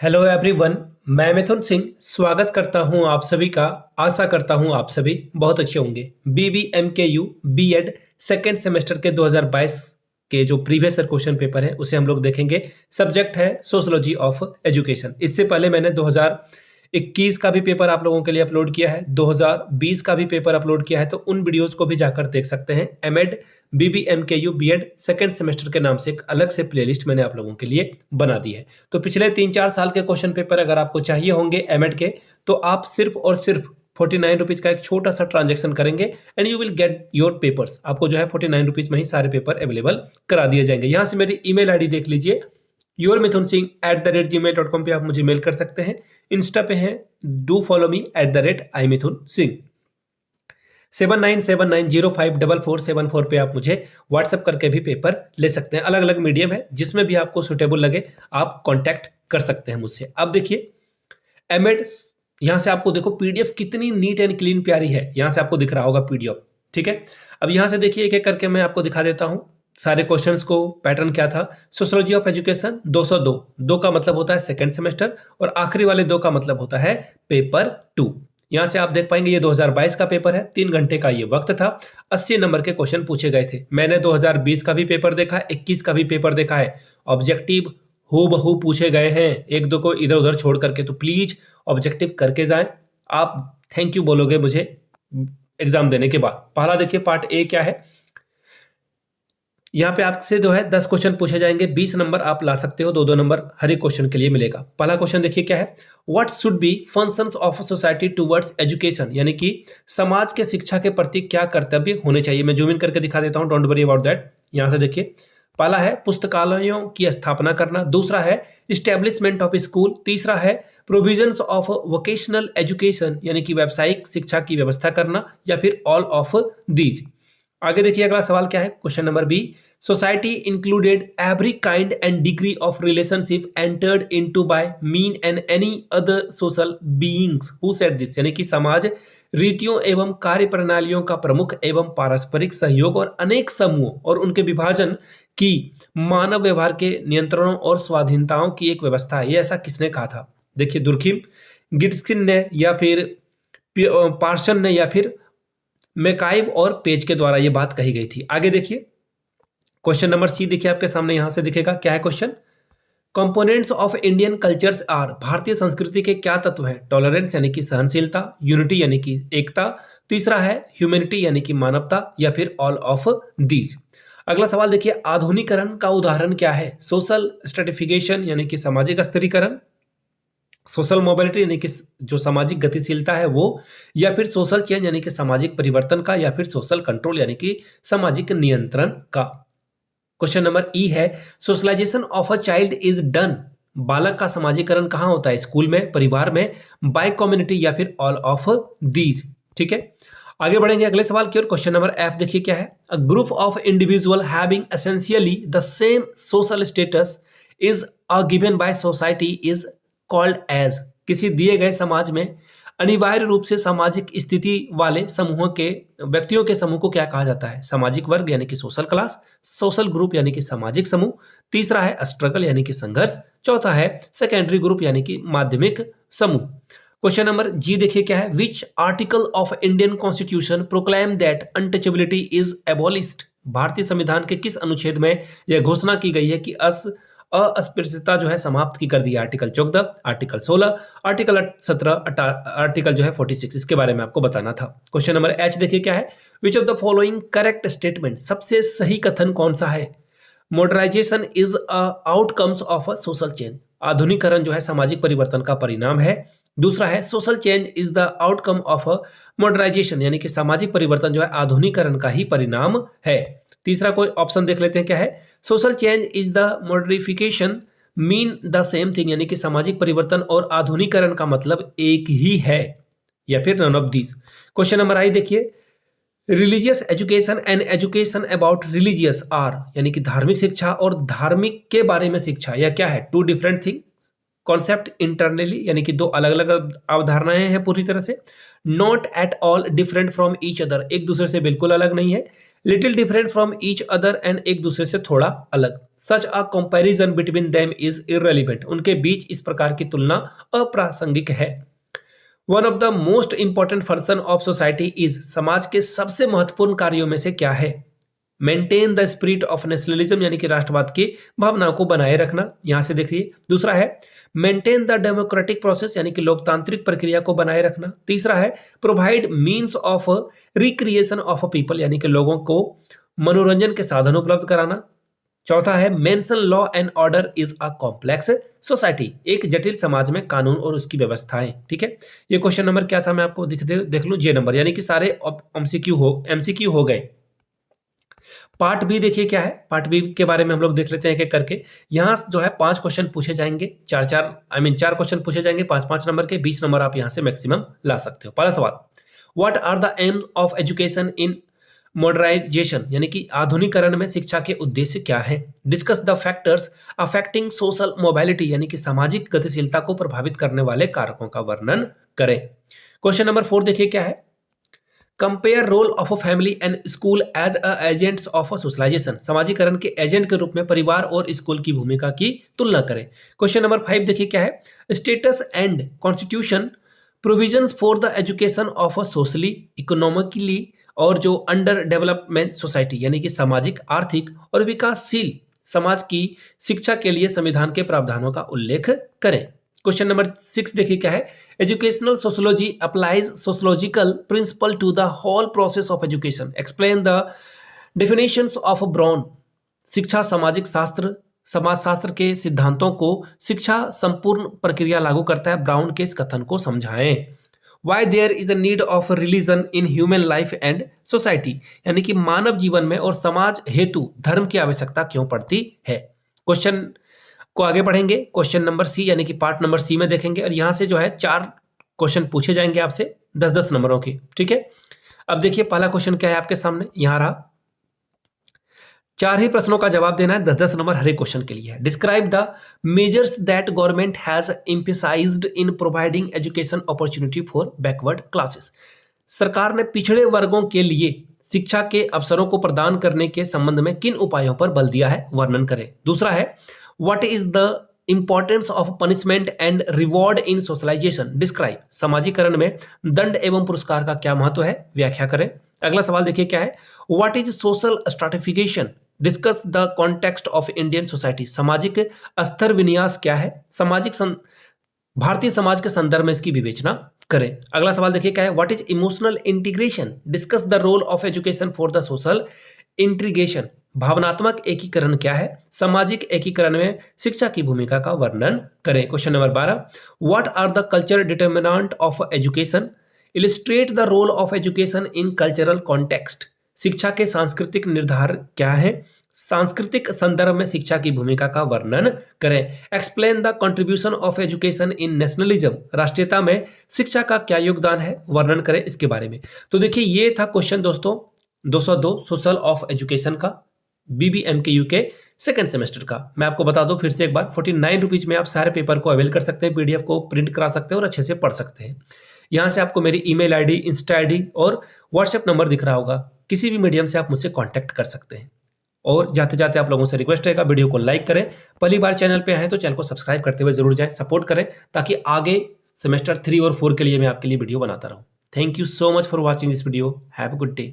Hello everyone. मैं मिथुन सिंह स्वागत करता हूं आप सभी का। आशा करता हूं आप सभी बहुत अच्छे होंगे। BBMKU बीएड सेकेंड सेमेस्टर के 2022 के जो प्रीवियस ईयर क्वेश्चन पेपर है उसे हम लोग देखेंगे। सब्जेक्ट है सोशोलॉजी ऑफ एजुकेशन। इससे पहले मैंने 2021 का भी पेपर आप लोगों के लिए अपलोड किया है, 2020 का भी पेपर अपलोड किया है, तो उन वीडियोस को भी जाकर देख सकते हैं। MEd BBMKU BEd second semester के नाम से एक अलग से प्लेलिस्ट मैंने आप लोगों के लिए बना दी है। तो पिछले 3-4 साल के क्वेश्चन पेपर अगर आपको चाहिए होंगे एमएड के, तो आप सिर्फ और सिर्फ 49 रुपीज का एक छोटा सा ट्रांजेक्शन करेंगे and you will get your papers. आपको जो है 49 रुपीज में ही सारे पेपर अवेलेबल करा दिए जाएंगे। यहाँ से मेरी ईमेल आईडी देख लीजिए, yourmithunsinh@gmail.com पे आप मुझे मेल कर सकते हैं। इंस्टा पे हैं डू फॉलो मी @iMithunSingh। 7979054474 पे आप मुझे व्हाट्सएप करके भी पेपर ले सकते हैं। अलग अलग मीडियम है, जिसमें भी आपको सुटेबल लगे आप कांटेक्ट कर सकते हैं मुझसे। अब देखिए एमएड, यहां से आपको देखो पीडीएफ कितनी नीट एंड क्लीन प्यारी है। यहां से आपको दिख रहा होगा पीडीएफ, ठीक है। अब यहां से देखिए एक एक करके मैं आपको दिखा देता हूं सारे क्वेश्चंस को। पैटर्न क्या था? सोशियोलॉजी ऑफ एजुकेशन 202, 2 का मतलब होता है सेकंड सेमेस्टर और आखिरी वाले 2 का मतलब होता है पेपर 2। यहां से आप देख पाएंगे ये 2022 का पेपर है, 3 घंटे का ये वक्त था। 80 नंबर के क्वेश्चन पूछे गए थे। मैंने 2020 का भी पेपर देखा, 21 का भी पेपर देखा है। ऑब्जेक्टिव हूबहू पूछे गए हैं, एक दो को इधर उधर छोड़ करके। तो प्लीज ऑब्जेक्टिव करके जाएं। आप थैंक यू बोलोगे मुझे एग्जाम देने के बाद। पहला देखिए पार्ट ए क्या है। यहाँ पे आपसे जो है 10 क्वेश्चन पूछे जाएंगे, 20 नंबर आप ला सकते हो, 2-2 नंबर हर एक क्वेश्चन के लिए मिलेगा। पहला क्वेश्चन देखिए क्या है। What should be functions of society towards education, यानी कि समाज के शिक्षा के प्रति क्या कर्तव्य होने चाहिए। मैं जूम इन करके दिखा देता हूँ, डोंट वरी अबाउट दैट। यहाँ से देखिए पहला है पुस्तकालयों की स्थापना करना, दूसरा है इस्टेब्लिशमेंट ऑफ स्कूल, तीसरा है प्रोविजंस ऑफ वोकेशनल एजुकेशन यानी कि व्यावसायिक शिक्षा की व्यवस्था करना, या फिर ऑल ऑफ दीज। आगे देखिए अगला सवाल क्या है। Question number B, society included every kind and degree of relationship entered into by men and any other social beings who said this, यानी कि समाज रीतियों एवं कार्य प्रणालियों का प्रमुख एवं पारस्परिक सहयोग और अनेक समूहों और उनके विभाजन की मानव व्यवहार के नियंत्रणों और स्वाधीनताओं की एक व्यवस्था है। ये ऐसा किसने कहा था? देखिए दुर्खिम, गिट्सिन ने, या फिर पार्सन ने, या फिर मैकाइव और पेज के द्वारा ये बात कही गई थी। आगे देखिए क्वेश्चन नंबर सी देखिए आपके सामने, यहां से दिखेगा क्या है question. Components of Indian cultures are, भारतीय संस्कृति के क्या तत्व हैं? टॉलरेंस यानी कि सहनशीलता, यूनिटी यानी कि एकता, तीसरा है ह्यूमैनिटी यानी कि मानवता, या फिर ऑल ऑफ दीज। अगला सवाल देखिए, आधुनिकरण का उदाहरण क्या है? सोशल स्ट्रेटिफिकेशन यानी कि सामाजिक स्तरीकरण, सोशल मोबिलिटी यानी कि जो सामाजिक गतिशीलता है वो, या फिर सोशल चेंज यानी कि सामाजिक परिवर्तन का, या फिर सोशल कंट्रोल यानी कि सामाजिक नियंत्रण का। क्वेश्चन नंबर ई है, socialization of a child is done, बालक का समाजीकरण कहाँ होता है? स्कूल में, परिवार में, बाय कम्युनिटी, या फिर ऑल ऑफ दीज। ठीक है, आगे बढ़ेंगे अगले सवाल की ओर। क्वेश्चन नंबर एफ देखिए क्या है। A group of individual having essentially the same social status is a given by society is called as, किसी दिए गए समाज में अनिवार्य रूप से सामाजिक स्थिति वाले समूहों के व्यक्तियों के समूह को क्या कहा जाता है? सामाजिक वर्ग यानी कि सोशल क्लास, सोशल ग्रुप यानी कि सामाजिक समूह, तीसरा है स्ट्रगल यानी कि संघर्ष, चौथा है सेकेंडरी ग्रुप यानी कि माध्यमिक समूह। क्वेश्चन नंबर जी देखिए क्या है। Which article of Indian constitution proclaim that untouchability is abolished, भारतीय संविधान के किस अनुच्छेद में यह घोषणा की गई है कि अस्पृश्यता जो है समाप्त की कर दी है? आर्टिकल 14, आर्टिकल 16, आर्टिकल 17, आर्टिकल जो है 46। इसके बारे में आपको बताना था। क्वेश्चन नंबर एच देखिए क्या है। Which of the following correct statement, सबसे सही कथन कौन सा है? Modernisation is outcomes of a social change, आधुनिकरण जो है सामाजिक परिवर्तन का परिणाम है। दूसरा है social change is the outcome of a modernisation, यानी कि सामाजिक परिवर्तन जो है आधुनिकरण का ही परिणाम है। तीसरा कोई ऑप्शन देख लेते हैं क्या है। Social change is the modernification mean the same thing, यानी कि सामाजिक परिवर्तन और आधुनिकरण का मतलब एक ही है, या फिर none of these. Question number I देखिए। Religious education and education about religious are, यानी कि धार्मिक शिक्षा और धार्मिक के बारे में शिक्षा, यह क्या है? Two different thing concept internally, यानी कि दो अलग अलग अवधारणाएं हैं पूरी तरह से। Not at all different from each other, एक दूसरे से बिल्कुल अलग नहीं है। Little different from each other and एक दूसरे से थोड़ा अलग। Such a comparison between them is irrelevant, उनके बीच इस प्रकार की तुलना अप्रासंगिक है। One of the most important function of society is, समाज के सबसे महत्वपूर्ण कार्यों में से क्या है? Maintain the spirit of nationalism, यानी कि राष्ट्रवाद की भावनाओं को बनाए रखना, यहां से देखिए। दूसरा है मेंटेन द डेमोक्रेटिक प्रोसेस, यानी कि लोकतांत्रिक प्रक्रिया को बनाए रखना। तीसरा है provide means of recreation of people, यानी कि लोगों को मनोरंजन के साधन उपलब्ध कराना। चौथा है mention law and order is a complex society, एक जटिल समाज में कानून और उसकी व्यवस्थाएं। ठीक है, ये क्वेश्चन नंबर क्या था मैं आपको देख लूं, जे नंबर, यानी कि सारे एमसीक्यू हो गए। पार्ट बी देखिए क्या है, पार्ट बी के बारे में हम लोग देख लेते हैं एक एक करके। यहाँ जो है 5 क्वेश्चन पूछे जाएंगे, 4 क्वेश्चन पूछे जाएंगे 5-5 नंबर के, 20 नंबर आप यहाँ से मैक्सिमम ला सकते हो। पहला सवाल, what are the aims of education in modernization, यानी कि आधुनिकरण में शिक्षा के उद्देश्य क्या है? Discuss the factors affecting social mobility, यानी कि सामाजिक गतिशीलता को प्रभावित करने वाले कारकों का वर्णन करें। क्वेश्चन नंबर 4 देखिए क्या है, compare role of a family and school as a agents of a socialization, समाजीकरण के एजेंट के रूप में परिवार और स्कूल की भूमिका की तुलना करें। क्वेश्चन नंबर 5 देखिए क्या है, status and constitution provisions for the education of a socially economically और जो अंडर डेवलपमेंट सोसाइटी, यानी कि सामाजिक, आर्थिक और विकासशील समाज की शिक्षा के लिए संविधान के प्रावधानों का उल्लेख करें। क्वेश्चन नंबर 6 देखिए क्या है, educational sociology applies sociological principle to the whole process of education, explain the definitions of Brown, शिक्षा सामाजिक शास्त्र समाजशास्त्र के सिद्धांतों को शिक्षा संपूर्ण प्रक्रिया लागू करता है, ब्राउन के इस कथन को समझाएं। Why there is a need of religion in human life and society, यानी कि मानव जीवन में और समाज हेतु धर्म की आवश्यकता क्यों पड़ती है। क्वेश्चन को आगे बढ़ेंगे, क्वेश्चन नंबर सी यानी कि पार्ट नंबर सी में देखेंगे, और यहां से जो है 4 क्वेश्चन पूछे जाएंगे आपसे 10-10 नंबरों के। ठीक है, अब देखिए पहला क्वेश्चन क्या है आपके सामने, यहां रहा। 4 ही प्रश्नों का जवाब देना है, 10-10 नंबर हर एक क्वेश्चन के लिए है। Describe the measures that government has emphasised in providing education opportunity for backward classes, सरकार ने पिछड़े वर्गों के लिए शिक्षा के अवसरों को प्रदान करने के संबंध में किन उपायों पर बल दिया है, वर्णन करें। दूसरा है what is the importance of punishment and reward in socialization, describe, समाजीकरण में दंड एवं पुरस्कार का क्या महत्व है, व्याख्या करें। अगला सवाल देखिए क्या है, what is social stratification, discuss the context of Indian society, सामाजिक स्तर विन्यास क्या है, भारतीय समाज के संदर्भ में इसकी विवेचना करें। अगला सवाल देखिए क्या है, what is emotional integration, discuss the role of education for the social integration, भावनात्मक एकीकरण क्या है, सामाजिक एकीकरण में शिक्षा की भूमिका का वर्णन करें। Question number 12, what are the culture determinant of education, illustrate the role of education in cultural context, शिक्षा के सांस्कृतिक निर्धारक क्या है, सांस्कृतिक संदर्भ में शिक्षा की भूमिका का वर्णन करें। Explain the contribution of education in nationalism, राष्ट्रीयता में शिक्षा का क्या योगदान है, वर्णन करें इसके बारे में। तो देखिए ये था क्वेश्चन दोस्तों 202 सोशल ऑफ एजुकेशन का, BBMKU के सेकंड सेमेस्टर का। मैं आपको बता दूं फिर से एक बार, 49 रुपीज में आप सारे पेपर को अवेल कर सकते हैं, PDF को प्रिंट करा सकते हैं और अच्छे से पढ़ सकते हैं। यहाँ से आपको मेरी ईमेल ID, इंस्टा ID और व्हाट्सएप नंबर दिख रहा होगा, किसी भी मीडियम से आप मुझसे कांटेक्ट कर सकते हैं। और जाते जाते आप लोगों से रिक्वेस्ट रहेगा, वीडियो को लाइक करें, पहली बार चैनल पे आए तो चैनल को सब्सक्राइब करते हुए जरूर जाएं, सपोर्ट करें, ताकि आगे सेमेस्टर 3 और 4 के लिए मैं आपके लिए वीडियो बनाता रहूं। Thank you so much for watching this video, have a good day.